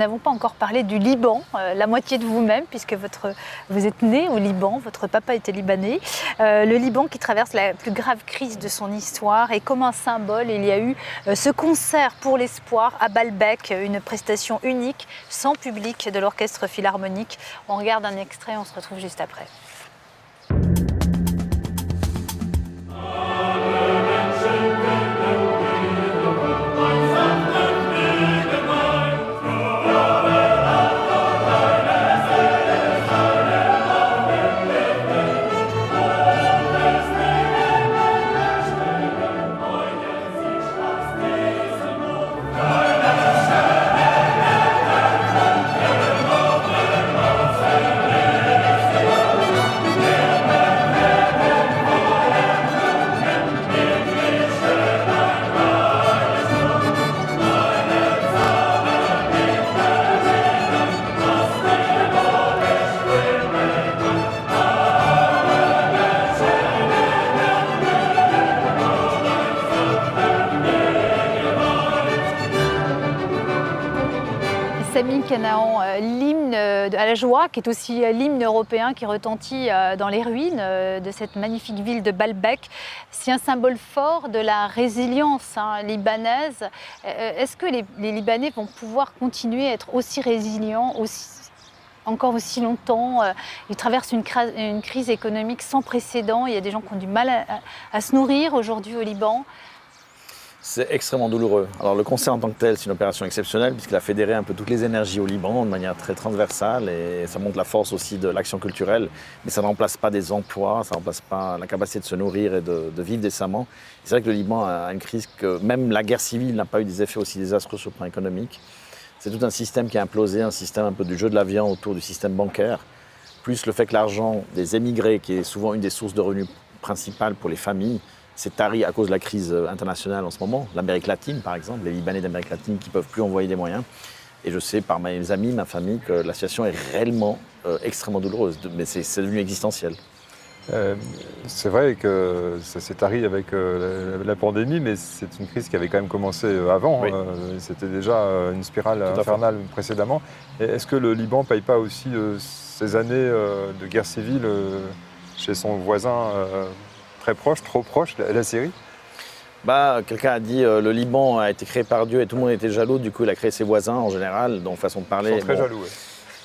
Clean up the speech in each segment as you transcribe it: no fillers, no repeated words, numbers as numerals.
Nous n'avons pas encore parlé du Liban, la moitié de vous-même, puisque vous êtes né au Liban, votre papa était libanais. Le Liban qui traverse la plus grave crise de son histoire, et comme un symbole, il y a eu ce concert pour l'espoir à Baalbek, une prestation unique, sans public, de l'orchestre philharmonique. On regarde un extrait, on se retrouve juste après. Sami Canaan, l'hymne à la joie, qui est aussi l'hymne européen qui retentit dans les ruines de cette magnifique ville de Baalbek. C'est un symbole fort de la résilience libanaise. Est-ce que les Libanais vont pouvoir continuer à être aussi résilients, encore aussi longtemps? Ils traversent une crise économique sans précédent. Il y a des gens qui ont du mal à se nourrir aujourd'hui au Liban. C'est extrêmement douloureux. Alors le concert en tant que tel, c'est une opération exceptionnelle puisqu'il a fédéré un peu toutes les énergies au Liban de manière très transversale et ça montre la force aussi de l'action culturelle. Mais ça ne remplace pas des emplois, ça ne remplace pas la capacité de se nourrir et de vivre décemment. C'est vrai que le Liban a une crise que même la guerre civile n'a pas eu des effets aussi désastreux sur le plan économique. C'est tout un système qui a implosé, un système un peu du jeu de la viande autour du système bancaire, plus le fait que l'argent des émigrés, qui est souvent une des sources de revenus principales pour les familles, c'est tari à cause de la crise internationale en ce moment. L'Amérique latine, par exemple, les Libanais d'Amérique latine qui ne peuvent plus envoyer des moyens. Et je sais par mes amis, ma famille, que la situation est réellement extrêmement douloureuse, mais c'est devenu existentiel. C'est vrai que ça s'est tari avec la pandémie, mais c'est une crise qui avait quand même commencé avant. Oui. C'était déjà une spirale infernale précédemment. Est-ce que le Liban ne paye pas aussi ces années de guerre civile chez son voisin très proche, trop proche, la Syrie? Quelqu'un a dit le Liban a été créé par Dieu et tout le monde était jaloux, du coup il a créé ses voisins en général, donc façon de parler. Ils sont très jaloux, oui.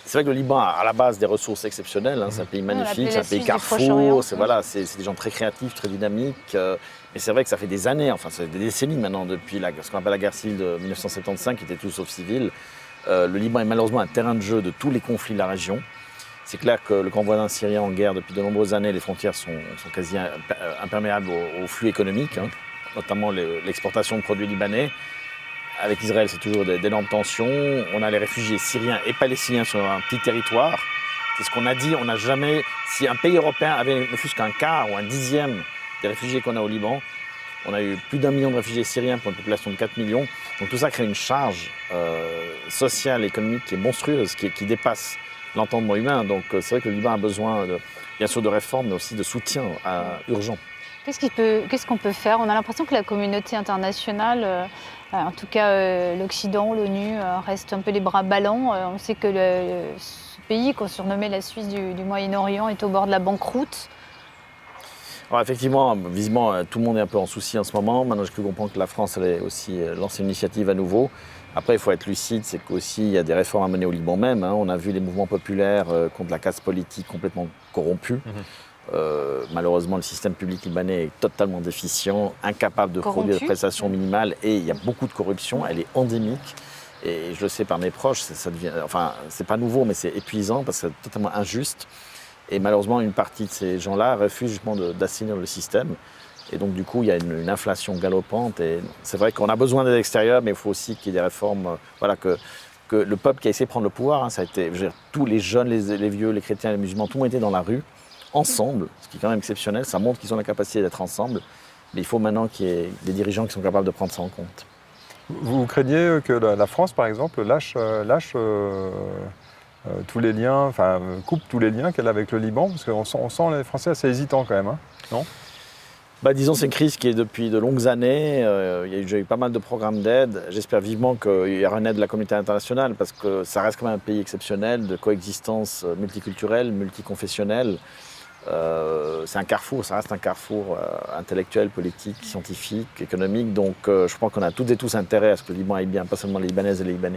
C'est vrai que le Liban a à la base des ressources exceptionnelles, c'est un pays magnifique, c'est un pays carrefour, c'est des gens très créatifs, très dynamiques. Mais c'est vrai que ça fait des années, enfin c'est des décennies maintenant depuis ce qu'on appelle la guerre civile de 1975, qui était tout sauf civile. Le Liban est malheureusement un terrain de jeu de tous les conflits de la région. C'est clair que le camp voisin syrien en guerre depuis de nombreuses années, les frontières sont quasi imperméables au flux économique, notamment l'exportation de produits libanais. Avec Israël, c'est toujours d'énormes tensions. On a les réfugiés syriens et palestiniens sur un petit territoire. C'est ce qu'on a dit, on n'a jamais... Si un pays européen avait ne fût-ce qu'un quart ou un dixième des réfugiés qu'on a au Liban, on a eu plus d'1 million de réfugiés syriens pour une population de 4 millions. Donc tout ça crée une charge sociale et économique qui est monstrueuse, qui dépasse l'entendement humain. Donc c'est vrai que le Liban a besoin, bien sûr, de réformes, mais aussi de soutien urgent. Qu'est-ce qu'on peut faire? On a l'impression que la communauté internationale, en tout cas l'Occident, l'ONU, reste un peu les bras ballants. On sait que ce pays qu'on surnommait la Suisse du Moyen-Orient est au bord de la banqueroute. Alors effectivement, visiblement, tout le monde est un peu en souci en ce moment. Maintenant, j'ai cru comprendre que la France allait aussi lancer une initiative à nouveau. Après, il faut être lucide, c'est qu'aussi il y a des réformes à mener au Liban même. On a vu les mouvements populaires contre la caste politique complètement corrompue. Malheureusement, le système public libanais est totalement déficient, incapable de produire des prestations minimales et il y a beaucoup de corruption, elle est endémique. Et je le sais par mes proches, c'est pas nouveau, mais c'est épuisant parce que c'est totalement injuste. Et malheureusement, une partie de ces gens-là refusent justement d'assainir le système. Et donc, du coup, il y a une inflation galopante. Et c'est vrai qu'on a besoin des extérieurs, mais il faut aussi qu'il y ait des réformes. Que le peuple qui a essayé de prendre le pouvoir, ça a été, tous les jeunes, les vieux, les chrétiens, les musulmans, tout le monde était dans la rue, ensemble, ce qui est quand même exceptionnel. Ça montre qu'ils ont la capacité d'être ensemble. Mais il faut maintenant qu'il y ait des dirigeants qui sont capables de prendre ça en compte. Vous craignez que la France, par exemple, lâche tous les liens, coupe tous les liens qu'elle a avec le Liban? Parce qu'on sent les Français assez hésitants quand même, non? Disons, c'est une crise qui est depuis de longues années. Il y a déjà eu pas mal de programmes d'aide. J'espère vivement qu'il y aura une aide de la communauté internationale parce que ça reste quand même un pays exceptionnel de coexistence multiculturelle, multiconfessionnelle. C'est un carrefour, ça reste un carrefour intellectuel, politique, scientifique, économique. Donc je crois qu'on a toutes et tous intérêt à ce que le Liban aille bien, pas seulement les Libanaises et les Libanais.